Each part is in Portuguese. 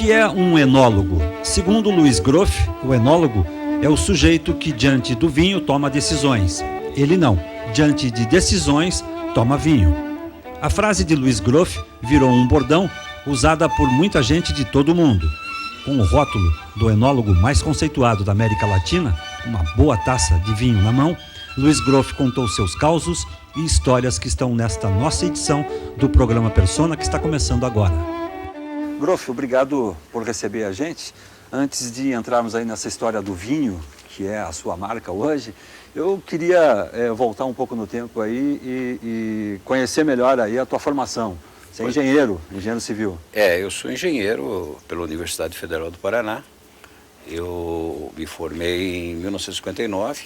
que é um enólogo? Segundo Louis Groff, o enólogo é o sujeito que diante do vinho toma decisões. Ele não, diante de decisões toma vinho. A frase de Louis Groff virou um bordão usada por muita gente de todo o mundo. Com o rótulo do enólogo mais conceituado da América Latina, uma boa taça de vinho na mão, Louis Groff contou seus causos e histórias que estão nesta nossa edição do programa Persona, que está começando agora. Groff, obrigado por receber a gente. Antes de entrarmos aí nessa história do vinho, que é a sua marca hoje, eu queria voltar um pouco no tempo aí e conhecer melhor aí a tua formação. Você é engenheiro civil. Eu sou engenheiro pela Universidade Federal do Paraná. Eu me formei em 1959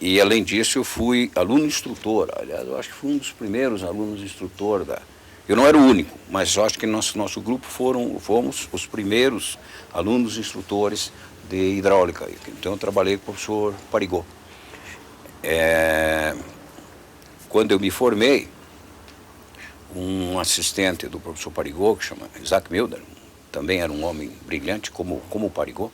e, além disso, eu fui aluno instrutor. Aliás, eu acho que fui um dos primeiros alunos instrutor da... Eu não era o único, mas eu acho que nosso grupo fomos os primeiros alunos instrutores de hidráulica. Então eu trabalhei com o professor Parigot. Quando eu me formei, um assistente do professor Parigot, que chama Isaac Milder, também era um homem brilhante, como o Parigot,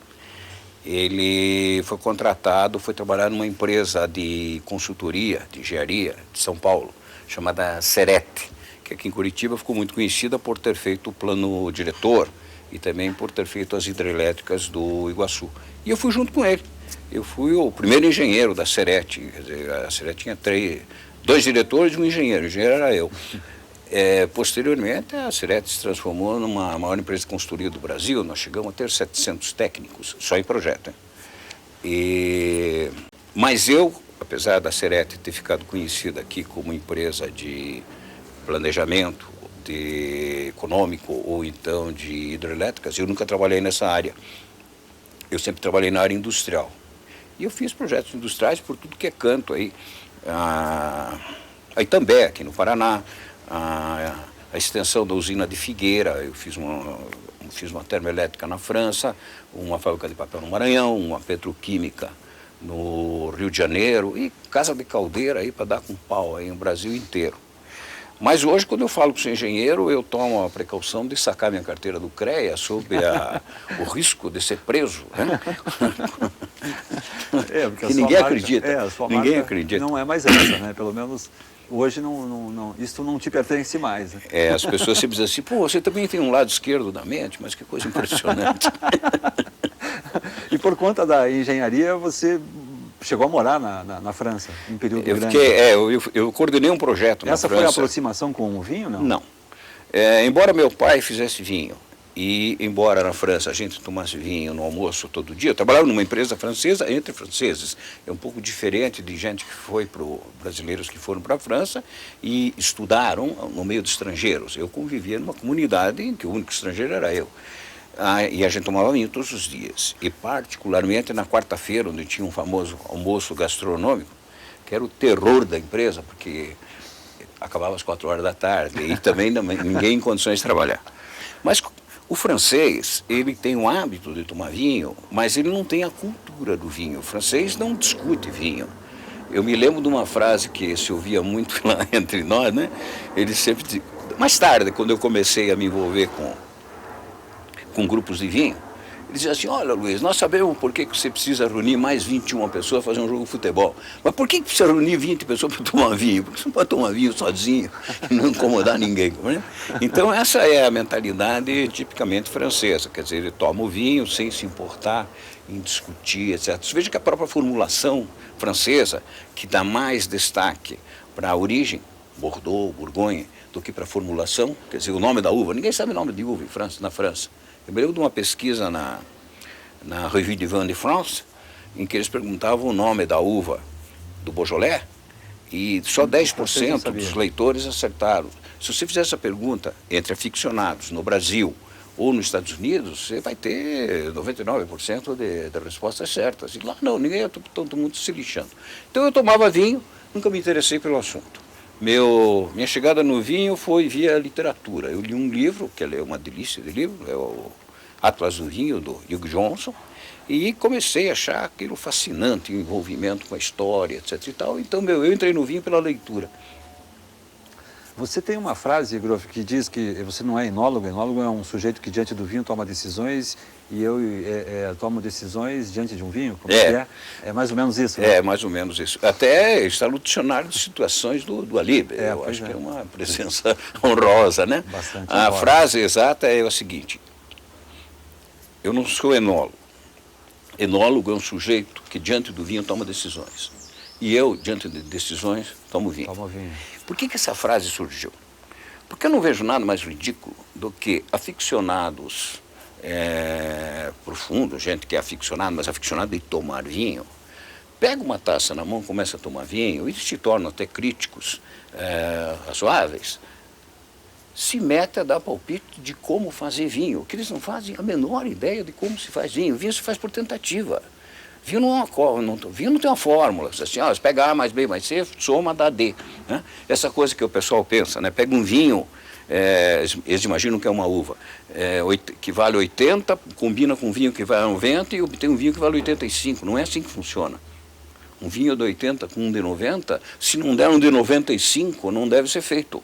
ele foi contratado, foi trabalhar numa empresa de consultoria, de engenharia, de São Paulo, chamada Serete, que aqui em Curitiba ficou muito conhecida por ter feito o plano diretor e também por ter feito as hidrelétricas do Iguaçu. E eu fui junto com ele. Eu fui o primeiro engenheiro da Serete. Quer dizer, a Serete tinha dois diretores e um engenheiro. O engenheiro era eu. Posteriormente, a Serete se transformou numa maior empresa de consultoria do Brasil. Nós chegamos a ter 700 técnicos, só em projeto. Mas eu, apesar da Serete ter ficado conhecida aqui como empresa de planejamento econômico ou então de hidrelétricas, eu nunca trabalhei nessa área. Eu sempre trabalhei na área industrial. E eu fiz projetos industriais por tudo que é canto aí. A Itambé, aqui no Paraná, a extensão da usina de Figueira, eu fiz uma termoelétrica na França, uma fábrica de papel no Maranhão, uma petroquímica no Rio de Janeiro e casa de caldeira aí para dar com pau aí no Brasil inteiro. Mas hoje, quando eu falo que sou engenheiro, eu tomo a precaução de sacar minha carteira do CREA sob o risco de ser preso. Né? Que ninguém acredita. Ninguém acredita. Não é mais essa, né? Pelo menos hoje isso não te pertence mais. Né? As pessoas sempre dizem assim, pô, você também tem um lado esquerdo da mente, mas que coisa impressionante. E por conta da engenharia, você chegou a morar na França, em um período grande. Eu coordenei um projeto na França. Essa foi a aproximação com o vinho, não? Não. Embora meu pai fizesse vinho, e embora na França a gente tomasse vinho no almoço todo dia, eu trabalhava numa empresa francesa entre franceses. É um pouco diferente de gente que foi brasileiros que foram para a França e estudaram no meio de estrangeiros. Eu convivia numa comunidade em que o único estrangeiro era eu. E a gente tomava vinho todos os dias. E particularmente na quarta-feira, onde tinha um famoso almoço gastronômico, que era o terror da empresa, porque acabava às 4 horas da tarde e também ninguém em condições de trabalhar. Mas o francês, ele tem o hábito de tomar vinho, mas ele não tem a cultura do vinho. O francês não discute vinho. Eu me lembro de uma frase que se ouvia muito lá entre nós, né? Ele sempre... Mais tarde, quando eu comecei a me envolver com grupos de vinho, eles diziam assim, olha Luiz, nós sabemos por que você precisa reunir mais 21 pessoas para fazer um jogo de futebol, mas por que precisa reunir 20 pessoas para tomar vinho? Porque você não pode tomar vinho sozinho e não incomodar ninguém. Né? Então essa é a mentalidade tipicamente francesa, quer dizer, ele toma o vinho sem se importar em discutir, etc. Você veja que a própria formulação francesa, que dá mais destaque para a origem, Bordeaux, Borgonha, do que para a formulação, quer dizer, o nome da uva, ninguém sabe o nome de uva na França. Eu me lembro de uma pesquisa na Revue de Vin de France, em que eles perguntavam o nome da uva do Beaujolais e só 10% dos leitores acertaram. Se você fizer essa pergunta entre aficionados no Brasil ou nos Estados Unidos, você vai ter 99% de respostas certas. E lá não, todo mundo se lixando. Então eu tomava vinho, nunca me interessei pelo assunto. Minha chegada no vinho foi via literatura. Eu li um livro, que é uma delícia de livro, é o Atlas do Vinho, do Hugh Johnson, e comecei a achar aquilo fascinante, o envolvimento com a história, etc. e tal. Então eu entrei no vinho pela leitura. Você tem uma frase, Groff, que diz que você não é enólogo. Enólogo é um sujeito que diante do vinho toma decisões e eu tomo decisões diante de um vinho? Como é que é? É mais ou menos isso, né? É, mais ou menos isso. Até está no dicionário de situações do Alib. Eu acho que é uma presença honrosa, né? Bastante A honrosa. frase exata é a seguinte: eu não sou enólogo. Enólogo é um sujeito que diante do vinho toma decisões. E eu, diante de decisões, tomo vinho. Toma vinho. Por que essa frase surgiu? Porque eu não vejo nada mais ridículo do que aficionados profundos, gente que é aficionado, mas aficionado em tomar vinho, pega uma taça na mão, começa a tomar vinho, e se tornam até críticos razoáveis, se mete a dar palpite de como fazer vinho, que eles não fazem a menor ideia de como se faz vinho. Vinho se faz por tentativa. Vinho vinho não tem uma fórmula. Assim, você pega A mais B mais C, soma, dá D. Né? Essa coisa que o pessoal pensa, né? Pega um vinho, eles imaginam que é uma uva, que vale 80, combina com um vinho que vale 90 e obtém um vinho que vale 85. Não é assim que funciona. Um vinho de 80 com um de 90, se não der um de 95, não deve ser feito.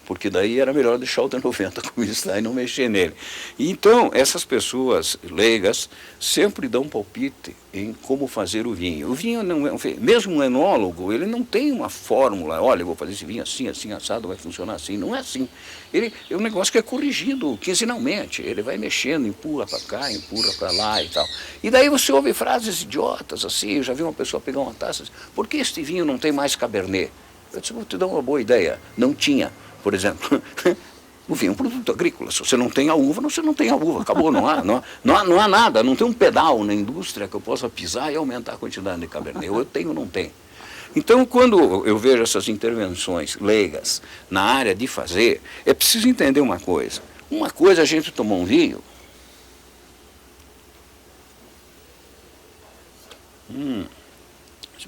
Porque daí era melhor deixar o de 90 como está e não mexer nele. Então, essas pessoas leigas sempre dão palpite em como fazer o vinho. O vinho, não é mesmo um enólogo, ele não tem uma fórmula, olha, eu vou fazer esse vinho assim, assim, assado, vai funcionar assim. Não é assim. É um negócio que é corrigido quinzenalmente. Ele vai mexendo, empurra para cá, empurra para lá e tal. E daí você ouve frases idiotas assim. Eu já vi uma pessoa pegar uma taça e dizer, por que este vinho não tem mais Cabernet? Eu disse, vou te dar uma boa ideia. Não tinha. Por exemplo, o vinho é um produto agrícola. Se você não tem a uva, você não tem a uva. Acabou, não há nada. Não tem um pedal na indústria que eu possa pisar e aumentar a quantidade de Cabernet. Eu tenho ou não tenho. Então, quando eu vejo essas intervenções leigas na área de fazer, é preciso entender uma coisa. Uma coisa é a gente tomar um vinho.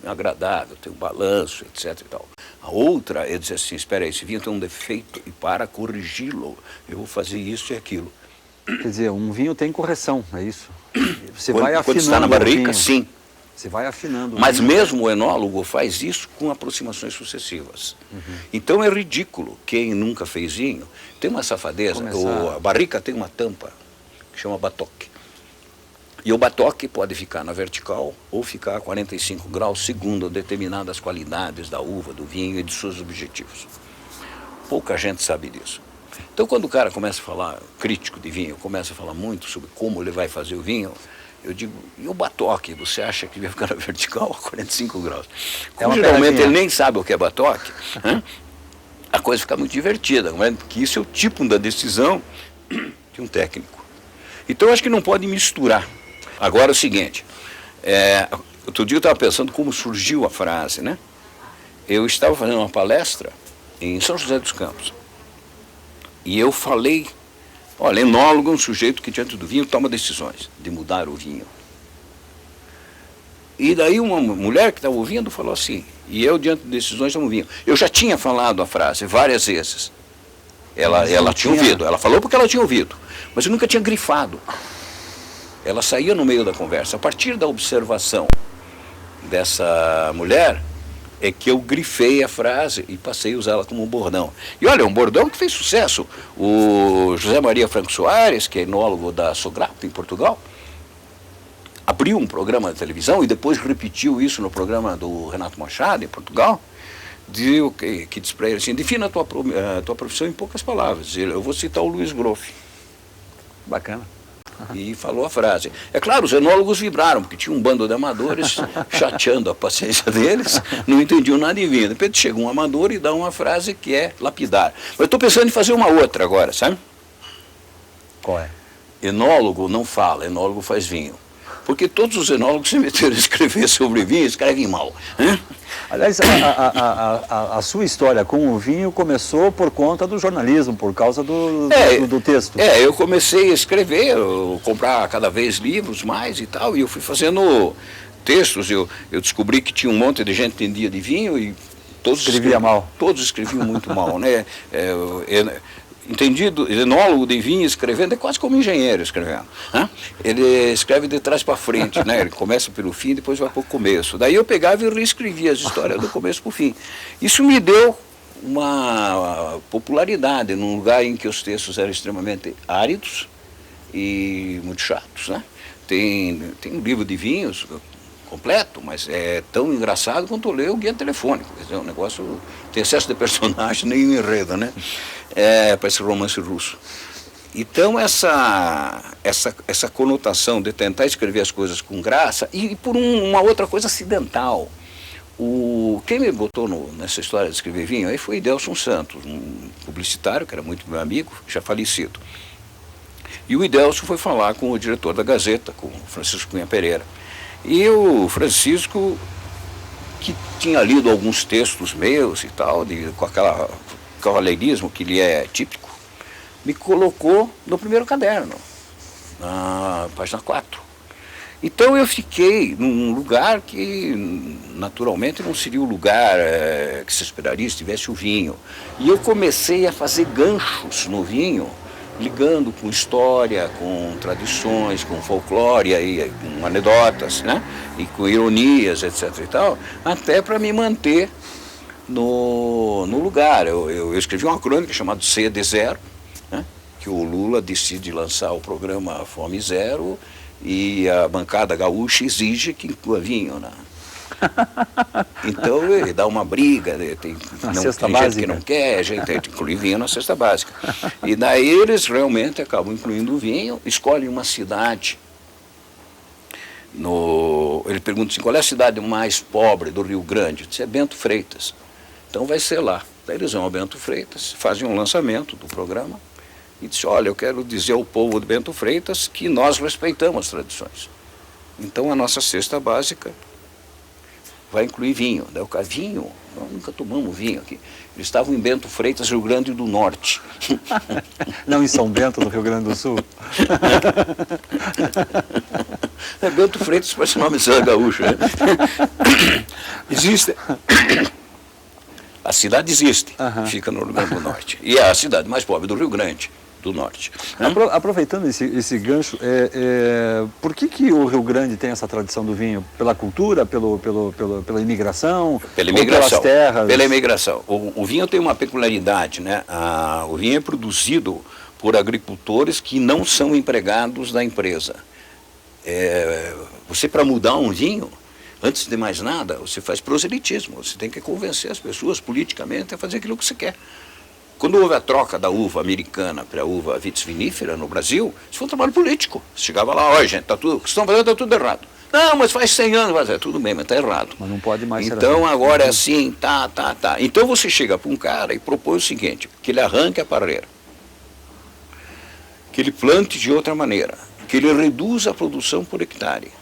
É agradável, tem um balanço, etc. E tal. A outra é dizer assim, espera aí, esse vinho tem um defeito e para corrigi-lo, eu vou fazer isso e aquilo. Quer dizer, um vinho tem correção, é isso? Você Quando vai afinando está na barrica, o vinho. sim. Você vai afinando o Mas vinho. mesmo o enólogo faz isso com aproximações sucessivas. Então é ridículo. Quem nunca fez vinho, tem uma safadeza. A barrica tem uma tampa que chama batoque. E o batoque pode ficar na vertical ou ficar a 45 graus, segundo determinadas qualidades da uva, do vinho e de seus objetivos. Pouca gente sabe disso. Então, quando o cara começa a falar, crítico de vinho, começa a falar muito sobre como ele vai fazer o vinho, eu digo, e o batoque, você acha que vai ficar na vertical a 45 graus? Como geralmente ele nem sabe o que é batoque, a coisa fica muito divertida, porque isso é o tipo da decisão de um técnico. Então, eu acho que não pode misturar. Agora, o seguinte, outro dia eu estava pensando como surgiu a frase, né? Eu estava fazendo uma palestra em São José dos Campos e eu falei, olha, enólogo é um sujeito que diante do vinho toma decisões de mudar o vinho. E daí uma mulher que estava ouvindo falou assim, e eu diante de decisões tomo vinho. Eu já tinha falado a frase várias vezes. Ela tinha ouvido, ela falou porque ela tinha ouvido, mas eu nunca tinha grifado. Ela saía no meio da conversa. A partir da observação dessa mulher, é que eu grifei a frase e passei a usá-la como um bordão. E olha, um bordão que fez sucesso. O José Maria Franco Soares, que é enólogo da Sograp, em Portugal, abriu um programa de televisão e depois repetiu isso no programa do Renato Machado, em Portugal, que diz para ele assim, defina a tua profissão em poucas palavras. Eu vou citar o Luiz Groff. Bacana. E falou a frase. É claro, os enólogos vibraram, porque tinha um bando de amadores chateando a paciência deles, não entendiam nada de vinho. De repente chega um amador e dá uma frase que é lapidar. Mas eu estou pensando em fazer uma outra agora, sabe? Qual é? Enólogo não fala, enólogo faz vinho. Porque todos os enólogos se meteram a escrever sobre vinho, escrevem mal. Hein? Aliás, a sua história com o vinho começou por conta do jornalismo, por causa do texto. Eu comecei a escrever, comprar cada vez livros mais e tal, e eu fui fazendo textos. Eu descobri que tinha um monte de gente que entendia de vinho e todos escrevia mal. Todos escreviam muito mal, né? Entendido, enólogo de vinho escrevendo é quase como engenheiro escrevendo. Né? Ele escreve de trás para frente, né? Ele começa pelo fim e depois vai para o começo. Daí eu pegava e reescrevia as histórias do começo para o fim. Isso me deu uma popularidade num lugar em que os textos eram extremamente áridos e muito chatos, né? Tem um livro de vinhos completo, mas é tão engraçado quanto ler o guia telefônico. Quer dizer, um negócio tem excesso de personagem, nem um enredo, né? Parece romance russo. Então essa conotação de tentar escrever as coisas com graça e por uma outra coisa acidental. Quem me botou nessa história de escrever vinho aí foi Idelson Santos, um publicitário que era muito meu amigo, já falecido. E o Idelson foi falar com o diretor da Gazeta, com o Francisco Cunha Pereira. E o Francisco, que tinha lido alguns textos meus e tal, com aquele cavalheirismo que lhe é típico, me colocou no primeiro caderno, na página 4. Então eu fiquei num lugar que naturalmente não seria o lugar que se esperaria se tivesse o vinho. E eu comecei a fazer ganchos no vinho, ligando com história, com tradições, com folclore, e com anedotas, né? E com ironias, etc. e tal, até para me manter no lugar. Eu escrevi uma crônica chamada CD0, né? Que o Lula decide lançar o programa Fome Zero e a bancada gaúcha exige que inclua vinho, né? Então dá uma briga, tem gente que não quer, gente inclui vinho na cesta básica. E daí eles realmente acabam incluindo o vinho, escolhem uma cidade. Ele pergunta assim, qual é a cidade mais pobre do Rio Grande? Diz, é Bento Freitas. Então vai ser lá. Daí eles vão a Bento Freitas, fazem um lançamento do programa e dizem, olha, eu quero dizer ao povo de Bento Freitas que nós respeitamos as tradições. Então a nossa cesta básica vai incluir vinho. Daí o cara, vinho? Nós nunca tomamos vinho aqui. Eles estavam em Bento Freitas, Rio Grande do Norte. Não em São Bento, no Rio Grande do Sul? Bento Freitas parece nome de gaúcho, né? Existe. A cidade existe, fica no Rio Grande do Norte. E é a cidade mais pobre do Rio Grande do Norte. Aproveitando esse gancho, por que o Rio Grande tem essa tradição do vinho? Pela cultura, pela imigração? Pela imigração. Pelas terras? Pela imigração. O vinho tem uma peculiaridade, né? O vinho é produzido por agricultores que não são empregados da empresa. Você, para mudar um vinho, antes de mais nada, você faz proselitismo. Você tem que convencer as pessoas politicamente a fazer aquilo que você quer. Quando houve a troca da uva americana para a uva vitis-vinífera no Brasil, isso foi um trabalho político. Você chegava lá, olha gente, o que vocês estão fazendo está tudo errado. Não, mas faz 100 anos, mas tudo bem, mas está errado. Mas não pode mais ser então assim. Agora é assim, tá. Então você chega para um cara e propõe o seguinte, que ele arranque a parreira, que ele plante de outra maneira, que ele reduza a produção por hectare.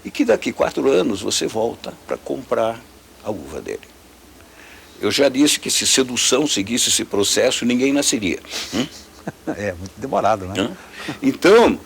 E que daqui 4 anos você volta para comprar a uva dele. Eu já disse que se sedução seguisse esse processo, ninguém nasceria. É muito demorado, né? Então,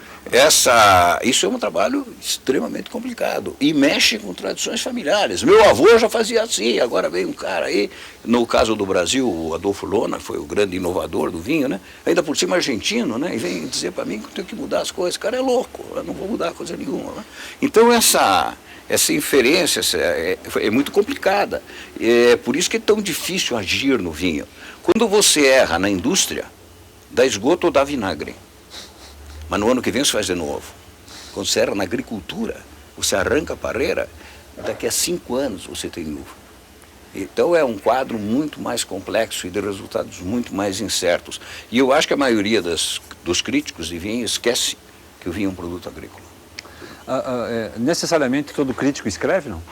isso é um trabalho extremamente complicado e mexe com tradições familiares. Meu avô já fazia assim, agora veio um cara aí, no caso do Brasil, o Adolfo Lona foi o grande inovador do vinho, né? Ainda por cima argentino, né? E vem dizer para mim que eu tenho que mudar as coisas. O cara é louco, eu não vou mudar coisa nenhuma. Né? Então essa inferência é muito complicada. É por isso que é tão difícil agir no vinho. Quando você erra na indústria, dá esgoto ou dá vinagre. Mas no ano que vem você faz de novo. Quando você erra na agricultura, você arranca a parreira, daqui a 5 anos você tem uva. Então é um quadro muito mais complexo e de resultados muito mais incertos. E eu acho que a maioria dos críticos de vinho esquece que o vinho é um produto agrícola. Necessariamente todo crítico escreve, não?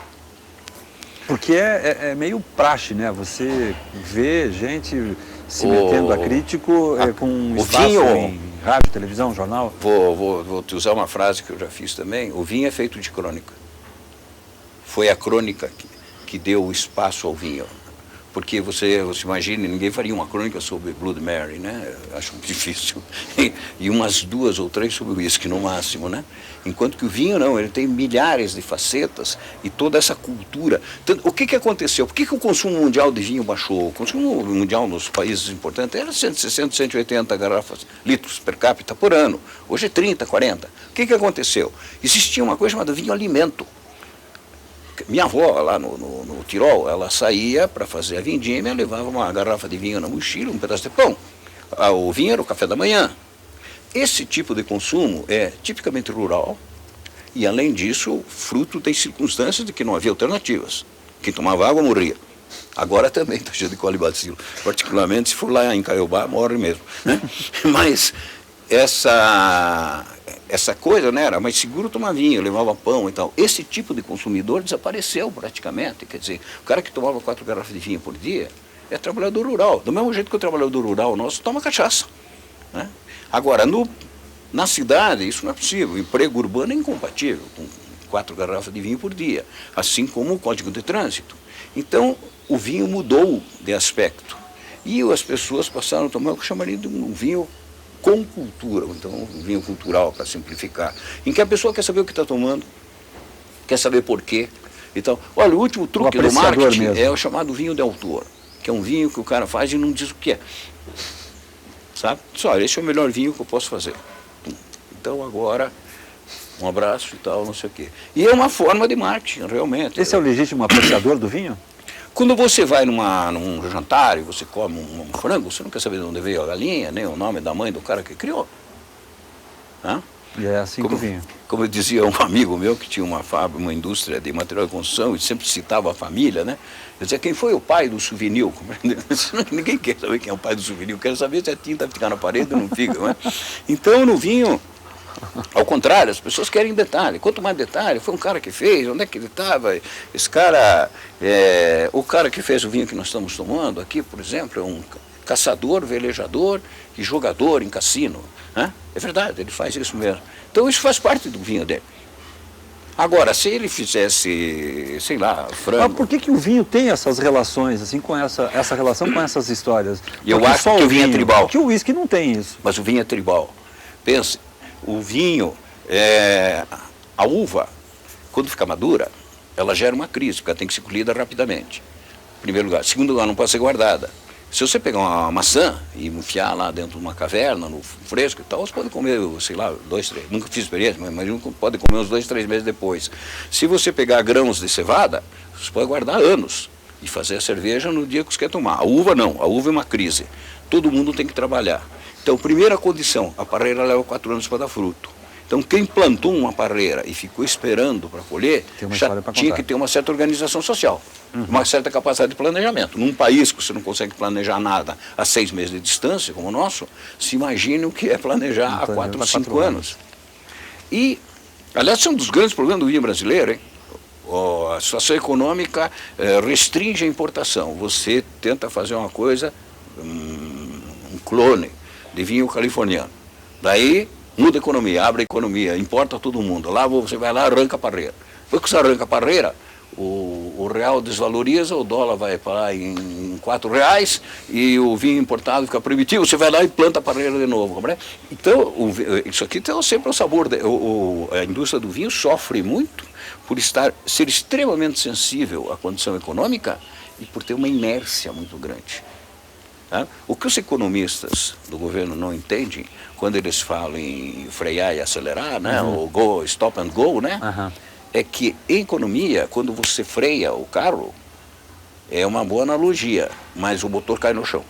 Porque é meio praxe, né? Você vê gente se metendo a crítico com espaço em rádio, televisão, jornal. Vou te usar uma frase que eu já fiz também. O vinho é feito de crônica. Foi a crônica que deu o espaço ao vinho. Porque você imagina, ninguém faria uma crônica sobre Blood Mary, né? Acho muito difícil. E umas 2 ou 3 sobre o uísque no máximo, né? Enquanto que o vinho não, ele tem milhares de facetas e toda essa cultura. Então, o que aconteceu? Por que o consumo mundial de vinho baixou? O consumo mundial nos países importantes era 160, 180 litros per capita por ano. Hoje é 30, 40. O que aconteceu? Existia uma coisa chamada vinho alimento. minha avó, lá no Tirol, ela saía para fazer a vindima, levava uma garrafa de vinho na mochila, um pedaço de pão. O vinho era o café da manhã. Esse tipo de consumo é tipicamente rural e, além disso, fruto das circunstâncias de que não havia alternativas. Quem tomava água morria. Agora também está cheio de colibacilo. Particularmente se for lá em Caiobá, morre mesmo. Né? Mas essa coisa, né, era mais seguro tomar vinho, levava pão e tal. Esse tipo de consumidor desapareceu praticamente. Quer dizer, o cara que tomava 4 garrafas de vinho por dia é trabalhador rural. Do mesmo jeito que o trabalhador rural nosso toma cachaça. Né? Agora, na cidade, isso não é possível. O emprego urbano é incompatível com 4 garrafas de vinho por dia, assim como o Código de Trânsito. Então, o vinho mudou de aspecto. E as pessoas passaram a tomar o que chamaria de um vinho com cultura, então um vinho cultural, para simplificar, em que a pessoa quer saber o que está tomando, quer saber por quê. Então, olha, o último truque do marketing mesmo é o chamado vinho de autor, que é um vinho que o cara faz e não diz o que é. Sabe? Só, esse é o melhor vinho que eu posso fazer. Então agora, um abraço e tal, não sei o quê. E é uma forma de marketing, realmente. Esse é o legítimo apreciador do vinho? Quando você vai num jantar e você come um frango, você não quer saber de onde veio a galinha, nem o nome da mãe do cara que criou. Hã? E é assim que o vinho. Como dizia um amigo meu que tinha uma fábrica, uma indústria de material de construção e sempre citava a família, né? Eu dizia, quem foi o pai do souvenir? Ninguém quer saber quem é o pai do souvenir, quer saber se a tinta fica na parede ou não fica, né? Então, no vinho, ao contrário, as pessoas querem detalhe. Quanto mais detalhe, foi um cara que fez, onde é que ele estava? Esse cara, o cara que fez o vinho que nós estamos tomando aqui, por exemplo, é um caçador, velejador e jogador em cassino. Né? É verdade, ele faz isso mesmo. Então isso faz parte do vinho dele. Agora, se ele fizesse, sei lá, frango... Mas por que o vinho tem essas relações, assim, com essa relação com essas histórias? Eu acho que o vinho é tribal. Porque o uísque não tem isso. Mas o vinho é tribal. Pense, o vinho, a uva, quando fica madura, ela gera uma crise, porque ela tem que ser colhida rapidamente. Em primeiro lugar. Em segundo lugar, não pode ser guardada. Se você pegar uma maçã e enfiar lá dentro de uma caverna, no fresco e tal, você pode comer, sei lá, 2, 3, nunca fiz experiência, mas imagino que pode comer uns 2, 3 meses depois. Se você pegar grãos de cevada, você pode guardar anos e fazer a cerveja no dia que você quer tomar. A uva não, a uva é uma crise. Todo mundo tem que trabalhar. Então, primeira condição, a parreira leva 4 anos para dar fruto. Então, quem plantou uma parreira e ficou esperando para colher, já tinha que ter uma certa organização social, uma certa capacidade de planejamento. Num país que você não consegue planejar nada a 6 meses de distância, como o nosso, se imagine o que é planejar há 4, 5 anos. E, aliás, esse é um dos grandes problemas do vinho brasileiro, hein? A situação econômica restringe a importação. Você tenta fazer uma coisa, um clone de vinho californiano. Daí muda a economia, abre a economia, importa todo mundo. Lá você vai lá, arranca a parreira. Depois que você arranca a parreira, o real desvaloriza, o dólar vai para em R$4 e o vinho importado fica proibitivo, você vai lá e planta a parreira de novo. Né? Então, isso aqui tem sempre o sabor. A indústria do vinho sofre muito por ser extremamente sensível à condição econômica e por ter uma inércia muito grande. Tá? O que os economistas do governo não entendem, quando eles falam em frear e acelerar, né, ou stop and go, né, é que em economia, quando você freia o carro, é uma boa analogia, mas o motor cai no chão.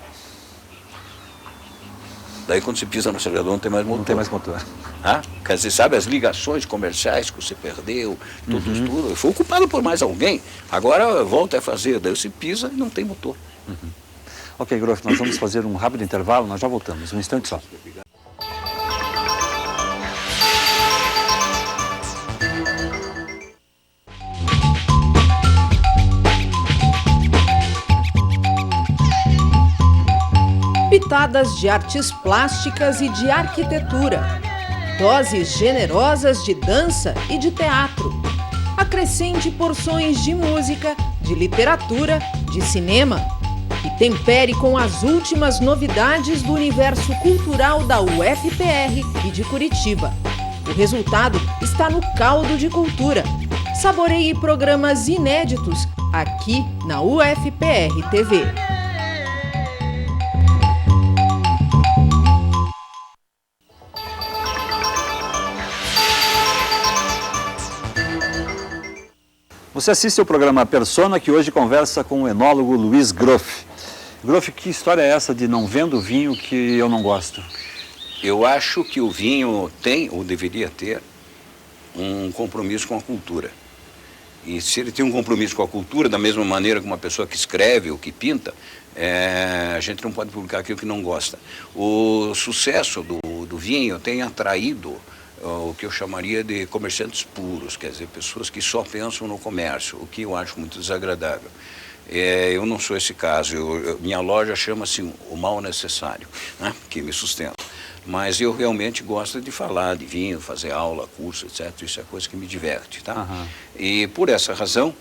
Daí quando você pisa no acelerador não tem mais motor. Não tem mais motor. Ah? Quer dizer, sabe, as ligações comerciais que você perdeu, tudo, foi ocupado por mais alguém, agora volta a fazer, daí você pisa e não tem motor. Ok, Groff, nós vamos fazer um rápido intervalo, nós já voltamos, um instante só. Pitadas de artes plásticas e de arquitetura. Doses generosas de dança e de teatro. Acrescente porções de música, de literatura, de cinema. E tempere com as últimas novidades do universo cultural da UFPR e de Curitiba. O resultado está no caldo de cultura. Saboreie programas inéditos aqui na UFPR TV. Você assiste ao programa Persona, que hoje conversa com o enólogo Luiz Groff. Groff, que história é essa de não vendo vinho que eu não gosto? Eu acho que o vinho tem, ou deveria ter, um compromisso com a cultura. E se ele tem um compromisso com a cultura, da mesma maneira que uma pessoa que escreve ou que pinta, a gente não pode publicar aquilo que não gosta. O sucesso do vinho tem atraído o que eu chamaria de comerciantes puros, quer dizer, pessoas que só pensam no comércio, o que eu acho muito desagradável. Eu não sou esse caso, minha loja chama-se O Mal Necessário, né, que me sustenta. Mas eu realmente gosto de falar de vinho, fazer aula, curso, etc. Isso é coisa que me diverte, tá? Uhum. E por essa razão,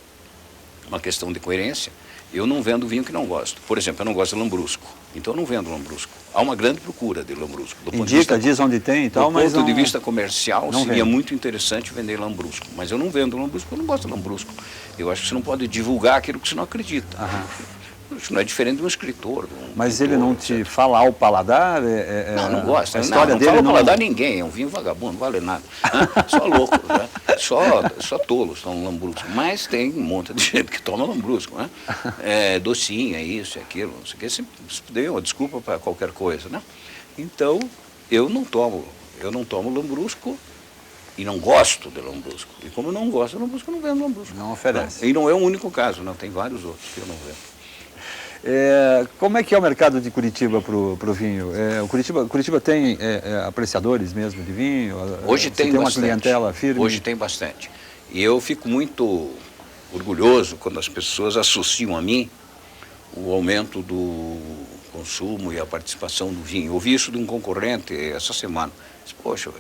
uma questão de coerência, eu não vendo vinho que não gosto. Por exemplo, eu não gosto de lambrusco, então eu não vendo lambrusco. Há uma grande procura de lambrusco. Indica, diz onde tem e tal, mas do ponto de vista comercial, seria vendo. muito interessante vender lambrusco. Mas eu não vendo lambrusco, eu não gosto de lambrusco. Eu acho que você não pode divulgar aquilo que você não acredita. Uhum. Isso não é diferente de um escritor. Mas pintor, ele não te fala ao paladar? Não gosta. A história não dele fala não paladar ninguém, é um vinho vagabundo, não vale nada. Só louco, né? Só tolos tomam lambrusco. Mas tem um monte de gente que toma lambrusco, né? Docinho, é isso, é aquilo, não sei o que. Sempre dei uma desculpa para qualquer coisa, né? Então, eu não tomo lambrusco e não gosto de lambrusco. E como eu não gosto de lambrusco, eu não vendo lambrusco. Não oferece. E não é o único caso, não. Tem vários outros que eu não vendo. Como é que é o mercado de Curitiba para o vinho? Curitiba tem apreciadores mesmo de vinho? Hoje tem uma bastante. Clientela firme? Hoje tem bastante. E eu fico muito orgulhoso quando as pessoas associam a mim o aumento do consumo e a participação do vinho. Eu ouvi isso de um concorrente essa semana. Disse, poxa,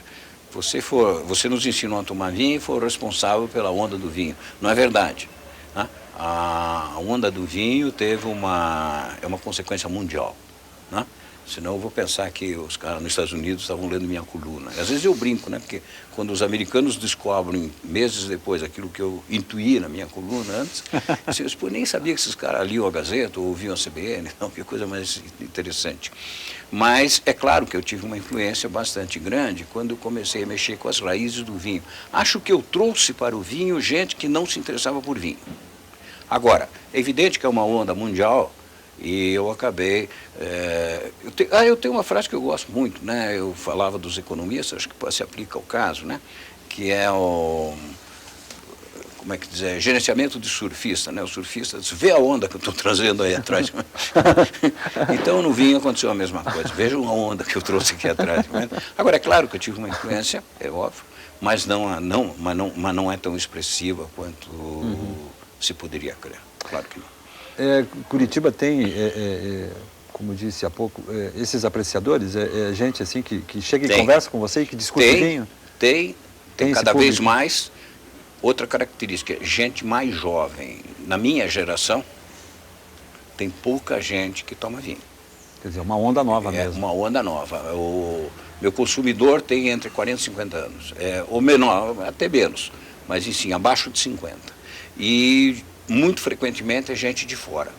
você nos ensinou a tomar vinho e foi o responsável pela onda do vinho. Não é verdade, né? A onda do vinho teve é uma consequência mundial, né? Senão eu vou pensar que os caras nos Estados Unidos estavam lendo minha coluna. Às vezes eu brinco, né? Porque quando os americanos descobrem, meses depois, aquilo que eu intuí na minha coluna antes, eu nem sabia que esses caras liam a Gazeta ou ouviam a CBN, não, que coisa mais interessante. Mas é claro que eu tive uma influência bastante grande quando eu comecei a mexer com as raízes do vinho. Acho que eu trouxe para o vinho gente que não se interessava por vinho. Agora, é evidente que é uma onda mundial e eu acabei... eu tenho uma frase que eu gosto muito, né? Eu falava dos economistas, acho que se aplica ao caso, né? Que é como é que dizer, gerenciamento de surfista, né? O surfista diz, vê a onda que eu estou trazendo aí atrás. Então no vinho aconteceu a mesma coisa, veja uma onda que eu trouxe aqui atrás. Agora é claro que eu tive uma influência, é óbvio, mas não é tão expressiva quanto se poderia crer, claro que não. Curitiba tem, como disse há pouco, esses apreciadores, gente assim que chega e conversa com você e que discute vinho? Tem cada vez mais. Outra característica, gente mais jovem. Na minha geração, tem pouca gente que toma vinho. Quer dizer, uma onda nova mesmo. Uma onda nova. O meu consumidor tem entre 40 e 50 anos, ou menor, até menos, mas sim, abaixo de 50. E muito frequentemente é gente de fora.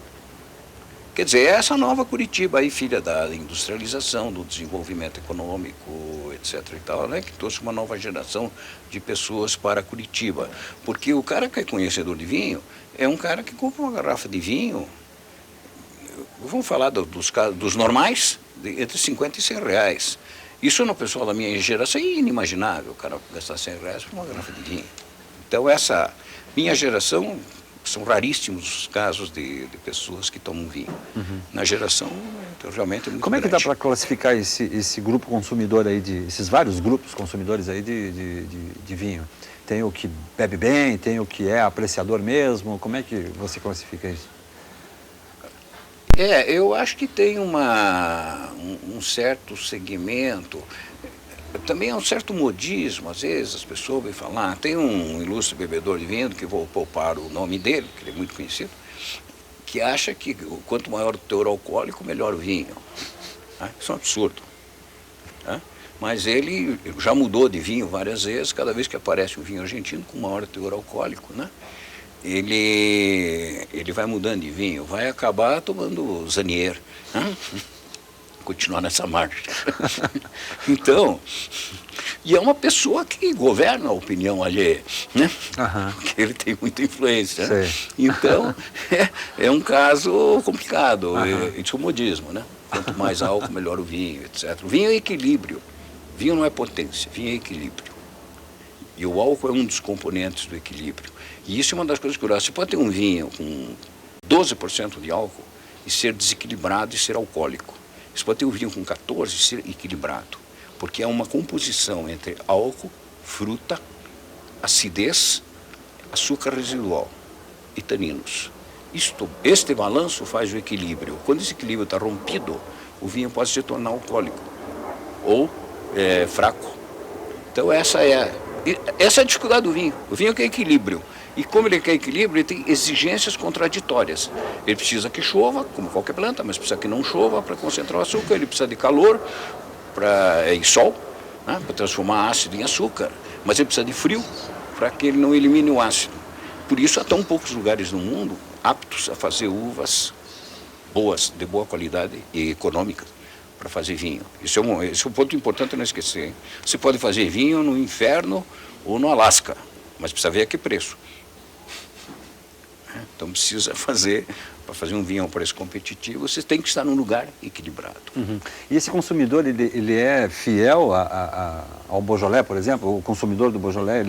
Quer dizer, é essa nova Curitiba aí, filha da industrialização, do desenvolvimento econômico, etc. e tal, né, que trouxe uma nova geração de pessoas para Curitiba. Porque o cara que é conhecedor de vinho é um cara que compra uma garrafa de vinho, vamos falar dos normais, entre 50 e 100 reais. Isso no pessoal da minha geração é inimaginável, o cara gastar 100 reais por uma garrafa de vinho. Então essa minha geração... São raríssimos os casos de pessoas que tomam vinho. Na geração, realmente é muito Como é que grande. dá para classificar esse grupo consumidor aí, esses vários grupos consumidores aí de vinho? Tem o que bebe bem, tem o que é apreciador mesmo, como é que você classifica isso? Eu acho que tem um certo segmento, também é um certo modismo, às vezes as pessoas vêm falar, tem um ilustre bebedor de vinho, que vou poupar o nome dele, que ele é muito conhecido, que acha que quanto maior o teor alcoólico, melhor o vinho. Isso é um absurdo. Mas ele já mudou de vinho várias vezes, cada vez que aparece um vinho argentino com maior teor alcoólico, né? Ele vai mudando de vinho, vai acabar tomando Zanier, continuar nessa marcha. Então, e é uma pessoa que governa a opinião alheia, né? Porque ele tem muita influência. Né? Então, é um caso complicado, isso é o modismo, né? Quanto mais álcool, melhor o vinho, etc. O vinho é equilíbrio. Vinho não é potência, vinho é equilíbrio. E o álcool é um dos componentes do equilíbrio. E isso é uma das coisas curiosas. Você pode ter um vinho com 12% de álcool e ser desequilibrado e ser alcoólico. Você pode ter um vinho com 14% e ser equilibrado. Porque é uma composição entre álcool, fruta, acidez, açúcar residual e taninos. Este balanço faz o equilíbrio. Quando esse equilíbrio está rompido, o vinho pode se tornar alcoólico ou fraco. Então essa é a dificuldade do vinho. O vinho quer equilíbrio. E como ele quer equilíbrio, ele tem exigências contraditórias. Ele precisa que chova, como qualquer planta, mas precisa que não chova para concentrar o açúcar. Ele precisa de calor e sol, né, para transformar ácido em açúcar. Mas ele precisa de frio para que ele não elimine o ácido. Por isso há tão poucos lugares no mundo aptos a fazer uvas boas, de boa qualidade e econômica para fazer vinho. Esse é um ponto importante a não esquecer. Hein? Você pode fazer vinho no inferno ou no Alasca, mas precisa ver a que preço. Então precisa fazer, para fazer um vinho a um preço competitivo, você tem que estar num lugar equilibrado. E esse consumidor, ele é fiel ao Beaujolais, por exemplo? O consumidor do Beaujolais,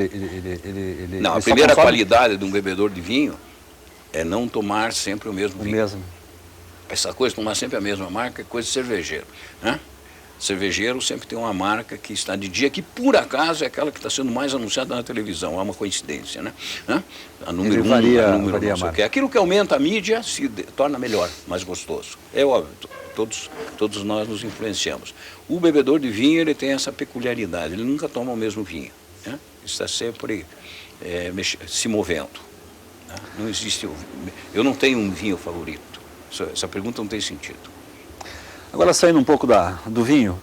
Não, a primeira qualidade de um bebedor de vinho é não tomar sempre o mesmo vinho. Essa coisa de tomar sempre a mesma marca é coisa de cervejeiro. Né? Cervejeiro sempre tem uma marca que está de dia, que por acaso é aquela que está sendo mais anunciada na televisão. É uma coincidência, né? A número 1, a número não sei o quê. Aquilo que aumenta a mídia se torna melhor, mais gostoso. É óbvio, todos nós nos influenciamos. O bebedor de vinho, ele tem essa peculiaridade, ele nunca toma o mesmo vinho. Né? Está sempre se movendo. Né? Não existe... Eu não tenho um vinho favorito. Essa pergunta não tem sentido. Agora, saindo um pouco do vinho,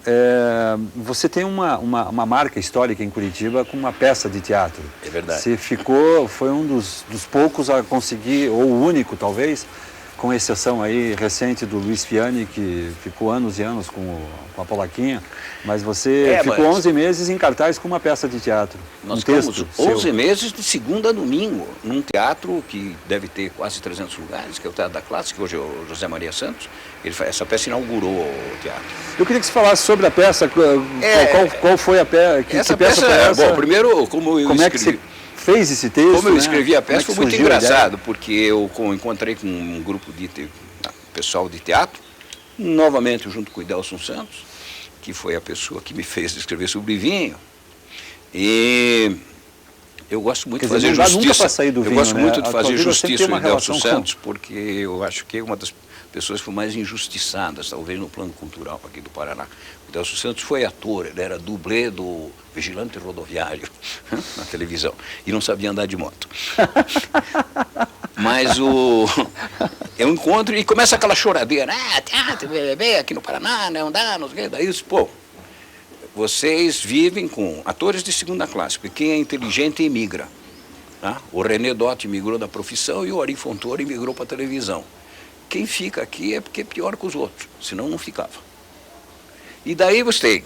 você tem uma marca histórica em Curitiba com uma peça de teatro. É verdade. Você foi um dos poucos a conseguir, ou o único talvez, com exceção aí recente do Luiz Fiani, que ficou anos e anos com a Polaquinha, mas você ficou 11 meses em cartaz com uma peça de teatro. Nós ficamos 11 meses de segunda a domingo, num teatro que deve ter quase 300 lugares, que é o Teatro da Classe, que hoje é o José Maria Santos. Essa peça inaugurou o teatro. Eu queria que você falasse sobre a peça, qual foi a peça? Essa peça foi essa? Bom, primeiro, como é que você fez esse texto? Como eu escrevi a peça, foi muito engraçado, porque eu encontrei com um grupo de pessoal de teatro, novamente junto com o Idelson Santos, que foi a pessoa que me fez escrever sobre vinho. E eu gosto muito de fazer justiça. Eu gosto muito de fazer justiça ao Idelson Santos, porque eu acho que é uma das pessoas que foram mais injustiçadas, talvez no plano cultural aqui do Paraná. O Idelson Santos foi ator, ele era dublê do vigilante rodoviário na televisão e não sabia andar de moto. Mas eu encontro e começa aquela choradeira, teatro, bebê, aqui no Paraná, não dá, não sei o que, daí pô, vocês vivem com atores de segunda classe, porque quem é inteligente emigra. Tá? O René Dotti migrou da profissão e o Ari Fontoura migrou para a televisão. Quem fica aqui é porque é pior que os outros, senão não ficava. E daí você tem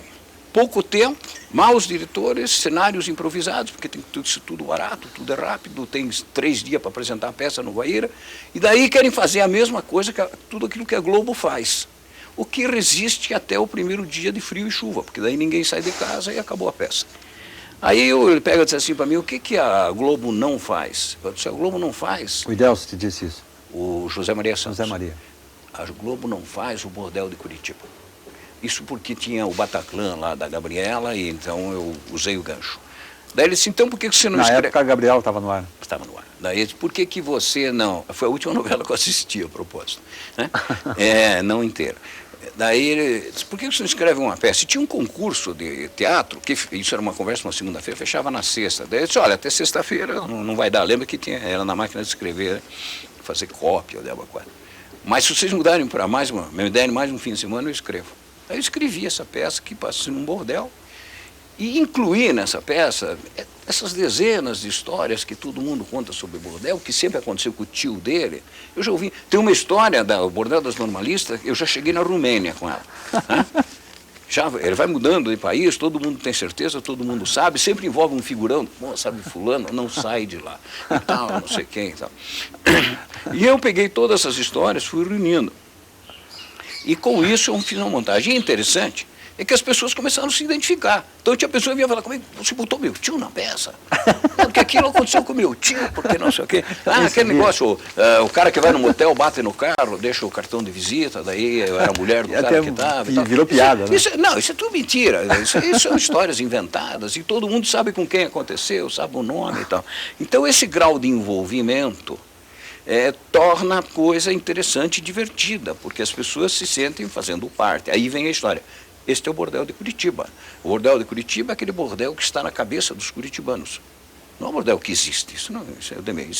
pouco tempo, maus diretores, cenários improvisados, porque tem tudo barato, tudo é rápido, tem 3 dias para apresentar a peça no Guaíra, e daí querem fazer a mesma coisa, tudo aquilo que a Globo faz. O que resiste até o primeiro dia de frio e chuva, porque daí ninguém sai de casa e acabou a peça. Aí ele pega e diz assim para mim, o que a Globo não faz? Eu disse, a Globo não faz... O Idelson te disse isso. O José Maria Santos. José Maria. A Globo não faz o bordel de Curitiba. Isso porque tinha o Bataclan lá da Gabriela e então eu usei o gancho. Daí ele disse, então por que você não escreve... Na época a Gabriela estava no ar. Estava no ar. Daí ele disse, por que você não... Foi a última novela que eu assisti, a propósito. Né? Não inteira. Daí ele disse, por que você não escreve uma peça? E tinha um concurso de teatro, que isso era uma conversa uma segunda-feira, fechava na sexta. Daí ele disse, olha, até sexta-feira não vai dar. Lembra que era na máquina de escrever, né? Fazer cópia, mas se vocês mudarem para me derem mais um fim de semana, eu escrevo. Aí eu escrevi essa peça que passou num bordel e incluir nessa peça essas dezenas de histórias que todo mundo conta sobre o bordel, que sempre aconteceu com o tio dele. Eu já ouvi, tem uma história do Bordel das Normalistas, eu já cheguei na Romênia com ela. Né? Ele vai mudando de país, todo mundo tem certeza, todo mundo sabe, sempre envolve um figurão, sabe, fulano, não sai de lá, e tal, não sei quem e tal. E eu peguei todas essas histórias, fui reunindo. E com isso eu fiz uma montagem. E interessante é que as pessoas começaram a se identificar. Então tinha pessoa que vinha falar comigo, você botou meu tio na peça? Não, porque aquilo aconteceu com meu tio, porque não sei o quê. Aquele negócio, o cara que vai no motel, bate no carro, deixa o cartão de visita, daí era a mulher do cara que estava. E virou piada, né? Isso é tudo mentira. Isso são histórias inventadas e todo mundo sabe com quem aconteceu, sabe o nome e tal. Então esse grau de envolvimento torna a coisa interessante e divertida, porque as pessoas se sentem fazendo parte. Aí vem a história. Este é o bordel de Curitiba. O bordel de Curitiba é aquele bordel que está na cabeça dos curitibanos. Não é um bordel que existe. Isso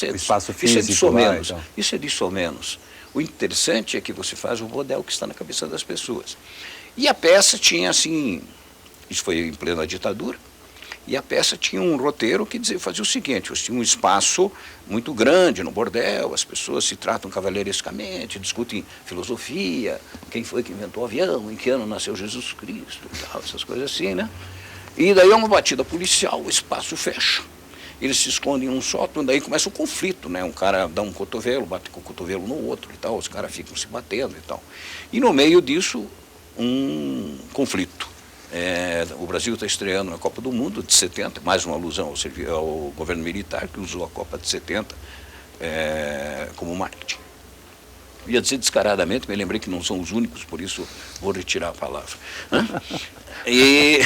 é espaço físico, isso é disso ou menos. Então. Isso é disso ou menos. O interessante é que você faz o bordel que está na cabeça das pessoas. E a peça tinha assim, isso foi em plena ditadura, e a peça tinha um roteiro que fazia o seguinte: você tinha um espaço muito grande no bordel, as pessoas se tratam cavalheirescamente, discutem filosofia, quem foi que inventou o avião, em que ano nasceu Jesus Cristo, e tal, essas coisas assim, né? E daí é uma batida policial, o espaço fecha, eles se escondem num sótão, daí começa o conflito, né? Um cara dá um cotovelo, bate com o cotovelo no outro e tal, os caras ficam se batendo e tal. E no meio disso, um conflito. O Brasil está estreando na Copa do Mundo de 70, mais uma alusão ao governo militar que usou a Copa de 70 como marketing. Ia dizer descaradamente, me lembrei que não são os únicos, por isso vou retirar a palavra. E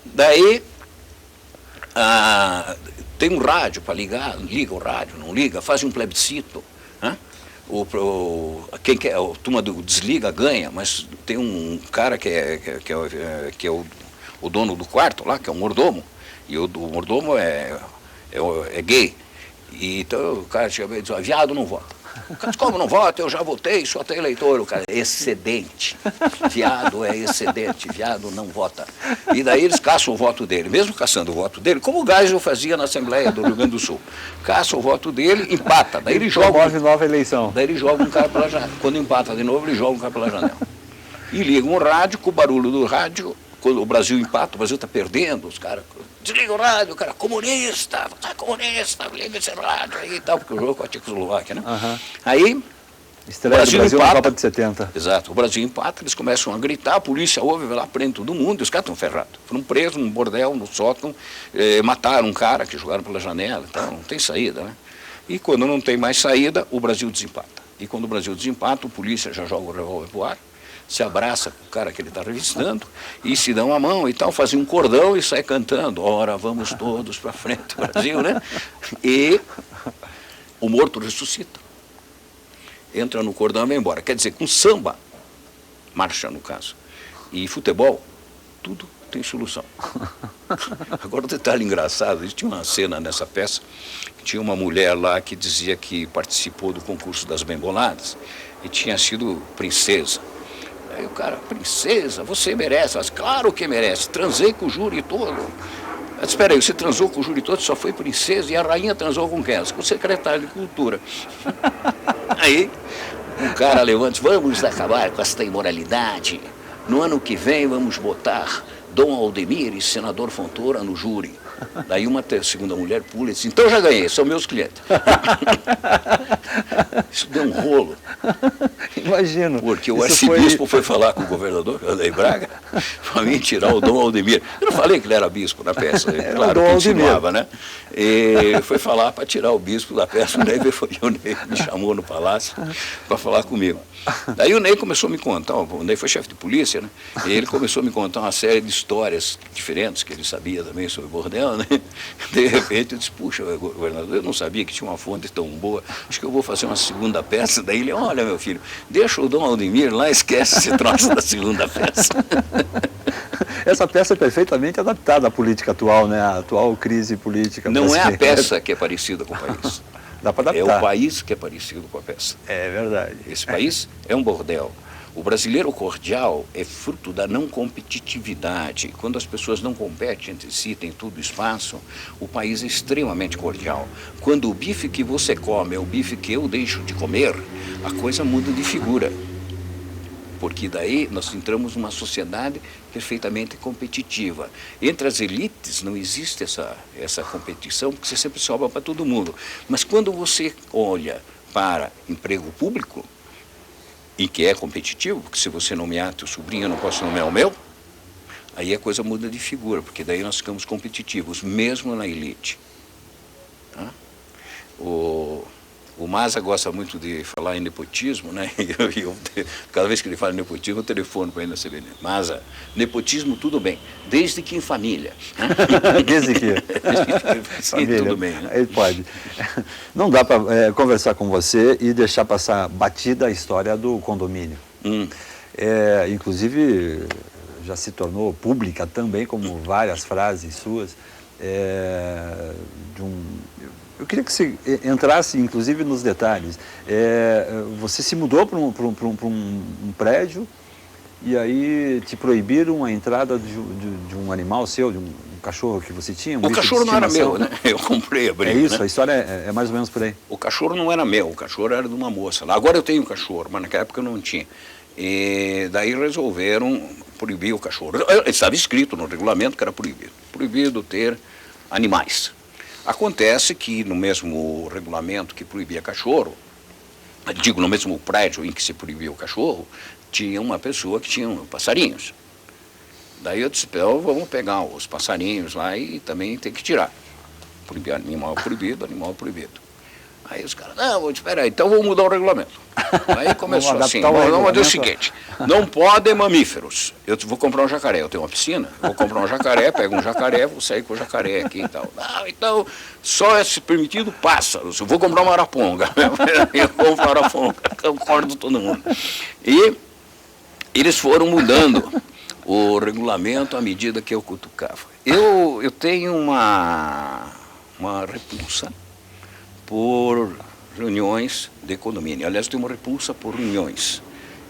daí tem um rádio para ligar, liga o rádio, não liga, faz um plebiscito. Quem quer, a turma do desliga ganha, mas tem um cara que é o dono do quarto lá, que é o mordomo, e o mordomo é gay. E então o cara chega e diz: viado não vota. O cara diz: como não vota? Eu já votei, só tem eleitor. O cara: excedente. Viado é excedente, viado não vota. E daí eles caçam o voto dele. Mesmo caçando o voto dele, como o Geisel fazia na Assembleia do Rio Grande do Sul. Caça o voto dele, empata. Daí ele joga. Promove nova eleição. Daí ele joga um cara pela janela. Quando empata de novo, ele joga um cara pela janela. E liga um rádio, com o barulho do rádio. Quando o Brasil empata, o Brasil está perdendo, os caras desliga o rádio, o cara: comunista, liga esse rádio aí e tal, porque o jogo com a Tchecoslováquia, né? Aí estreia do Brasil na Copa de 70. Exato, o Brasil empata, eles começam a gritar, a polícia ouve, vai lá, prende todo mundo, e os caras estão ferrados. Foram presos num bordel, no sótão, mataram um cara que jogaram pela janela, então não tem saída, né? E quando não tem mais saída, o Brasil desempata. E quando o Brasil desempata, o polícia já joga o revólver pro ar, se abraça com o cara que ele está revistando e se dão a mão e tal, fazem um cordão e sai cantando: ora, vamos todos para frente, Brasil, né? E o morto ressuscita, entra no cordão e vai embora. Quer dizer, com samba, marcha no caso, e futebol, tudo tem solução. Agora, um detalhe engraçado: tinha uma cena nessa peça, tinha uma mulher lá que dizia que participou do concurso das bem-boladas e tinha sido princesa. Aí o cara: princesa, você merece. Mas claro que merece, transei com o júri todo. Mas espera aí, você transou com o júri todo, só foi princesa, e a rainha transou com quem? Com o secretário de Cultura. Aí o cara levanta: vamos acabar com esta imoralidade. No ano que vem vamos botar Dom Aldemir e senador Fontoura no júri. Daí uma segunda mulher pula e diz: então já ganhei, são meus clientes. Isso deu um rolo. Imagino. Porque o arcebispo foi falar com o governador, André Braga, para mim tirar o Dom Aldemir. Eu não falei que ele era bispo na peça, claro que insinuava, né? E foi falar para tirar o bispo da peça. O Ney me chamou no palácio para falar comigo. Daí o Ney começou a me contar, o Ney foi chefe de polícia, né? E ele começou a me contar uma série de histórias diferentes que ele sabia também sobre o bordel, né? De repente eu disse: puxa, governador, eu não sabia que tinha uma fonte tão boa, acho que eu vou fazer uma segunda peça. Daí ele: olha, meu filho, deixa o Dom Aldemir lá, esquece esse troço da segunda peça. Essa peça é perfeitamente adaptada à política atual, né? A atual crise política. Não é a peça que é parecida com o país. Dá para adaptar. É o país que é parecido com a peça. É verdade. Esse país é um bordel. O brasileiro cordial é fruto da não competitividade. Quando as pessoas não competem entre si, tem tudo espaço, o país é extremamente cordial. Quando o bife que você come é o bife que eu deixo de comer, a coisa muda de figura. Porque daí nós entramos numa sociedade perfeitamente competitiva. Entre as elites não existe essa competição, porque você sempre sobra para todo mundo. Mas quando você olha para emprego público, e que é competitivo, porque se você nomear teu sobrinho, eu não posso nomear o meu, aí a coisa muda de figura, porque daí nós ficamos competitivos, mesmo na elite. Tá? O Maza gosta muito de falar em nepotismo, né? Cada vez que ele fala em nepotismo, eu telefono para ele na CBN. Maza, nepotismo tudo bem, desde que em família. Né? Desde que? Sim, tudo bem. Né? Ele pode. Não dá para conversar com você e deixar passar batida a história do condomínio. Inclusive, já se tornou pública também, como várias frases suas, eu queria que você entrasse, inclusive, nos detalhes. Você se mudou para um prédio e aí te proibiram a entrada de um animal seu, de um cachorro que você tinha? O cachorro não era meu, né? Eu comprei a briga. É isso, né? A história é mais ou menos por aí. O cachorro não era meu, o cachorro era de uma moça lá. Agora eu tenho um cachorro, mas naquela época eu não tinha. E daí resolveram proibir o cachorro. Estava escrito no regulamento que era proibido ter animais. Acontece que no mesmo regulamento que proibia cachorro, no mesmo prédio em que se proibia o cachorro, tinha uma pessoa que tinha passarinhos. Daí eu disse, vamos pegar os passarinhos lá e também tem que tirar. Animal proibido. Aí os caras, não, espera aí, então vou mudar o regulamento. Aí começou assim, vamos fazer o seguinte, não podem mamíferos. Eu vou comprar um jacaré, eu tenho uma piscina, vou comprar um jacaré, pego um jacaré, vou sair com o jacaré aqui e tal. Não, então, só é permitido pássaros, eu vou comprar uma araponga. Eu compro uma araponga, concordo todo mundo. E eles foram mudando o regulamento à medida que eu cutucava. Eu tenho uma repulsa por reuniões de condomínio. Aliás, eu tenho uma repulsa por reuniões.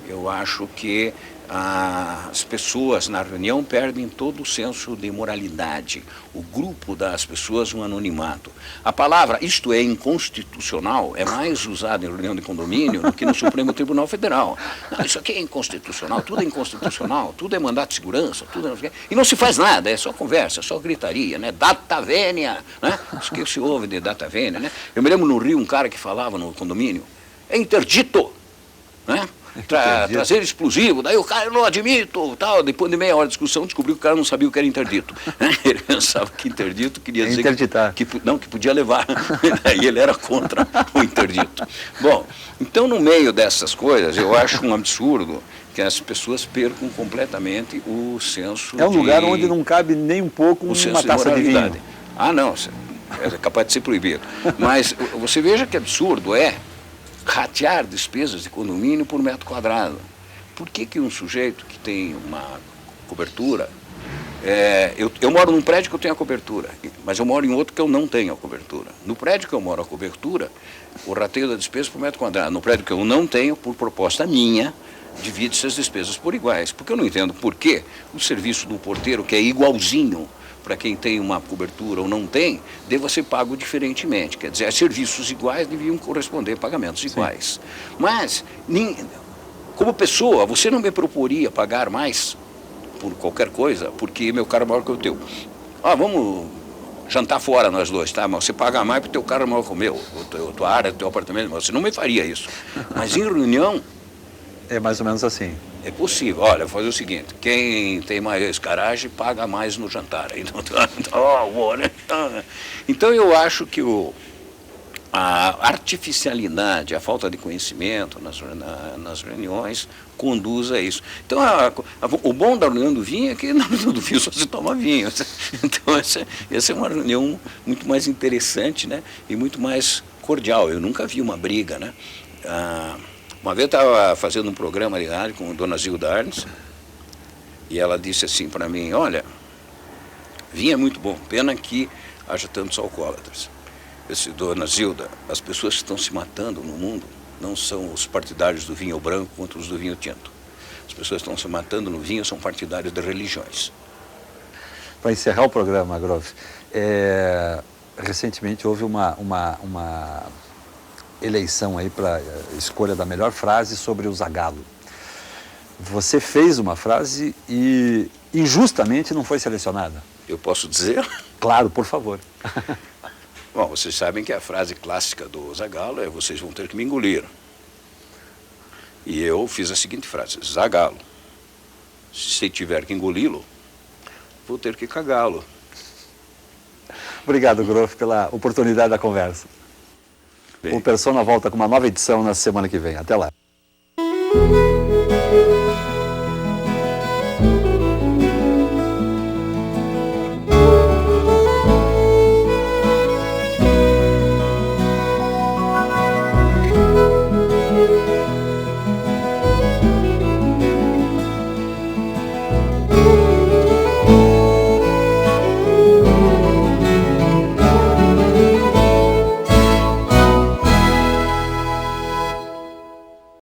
Eu acho que as pessoas na reunião perdem todo o senso de moralidade. O grupo das pessoas, um anonimato. A palavra, isto é inconstitucional, é mais usada em reunião de condomínio do que no Supremo Tribunal Federal. Não, isso aqui é inconstitucional, tudo é inconstitucional, tudo é mandato de segurança, tudo é... E não se faz nada, é só conversa, é só gritaria, né? Data vênia, né? Isso que se ouve de data vênia, né? Eu me lembro no Rio, um cara que falava no condomínio, é interdito, né? Trazer explosivo, daí o cara, eu não admito, tal. Depois de meia hora de discussão, descobriu que o cara não sabia o que era interdito. Ele pensava que interdito queria dizer que podia levar. Daí ele era contra o interdito. Bom, então no meio dessas coisas, eu acho um absurdo que as pessoas percam completamente o senso de... É um lugar onde não cabe nem um pouco uma taça de vinho. Ah, não, é capaz de ser proibido. Mas você veja que absurdo ratear despesas de condomínio por metro quadrado. Por que um sujeito que tem uma cobertura... eu moro num prédio que eu tenho a cobertura, mas eu moro em outro que eu não tenho a cobertura. No prédio que eu moro a cobertura, o rateio da despesa por metro quadrado. No prédio que eu não tenho, por proposta minha, divide-se as despesas por iguais. Porque eu não entendo por que o serviço do porteiro, que é igualzinho para quem tem uma cobertura ou não tem, deva ser pago diferentemente. Quer dizer, serviços iguais deviam corresponder a pagamentos iguais. Sim. Mas, como pessoa, você não me proporia pagar mais por qualquer coisa, porque meu carro é maior que o teu. Vamos jantar fora nós dois, tá? Mas você paga mais porque o teu carro é maior que o meu, tua área, teu apartamento, mas você não me faria isso. Mas em reunião... É mais ou menos assim. É possível. Olha, vou fazer o seguinte, quem tem mais garagem paga mais no jantar. Então eu acho que a artificialidade, a falta de conhecimento nas reuniões conduz a isso. Então o bom da reunião do vinho é que na reunião do vinho só se toma vinho. Então essa é uma reunião muito mais interessante, né? E muito mais cordial. Eu nunca vi uma briga, né? Uma vez eu estava fazendo um programa de rádio com a dona Zilda Arnes e ela disse assim para mim, olha, vinho é muito bom, pena que haja tantos alcoólatras. Eu disse, dona Zilda, as pessoas que estão se matando no mundo não são os partidários do vinho branco contra os do vinho tinto. As pessoas que estão se matando no vinho são partidários de religiões. Para encerrar o programa, Groff, recentemente houve uma eleição aí para escolha da melhor frase sobre o Zagallo. Você fez uma frase e injustamente não foi selecionada. Eu posso dizer? Claro, por favor. Bom, vocês sabem que a frase clássica do Zagallo é: vocês vão ter que me engolir. E eu fiz a seguinte frase: Zagallo, se tiver que engoli-lo, vou ter que cagá-lo. Obrigado, Groff, pela oportunidade da conversa. Bem. O Persona volta com uma nova edição na semana que vem. Até lá.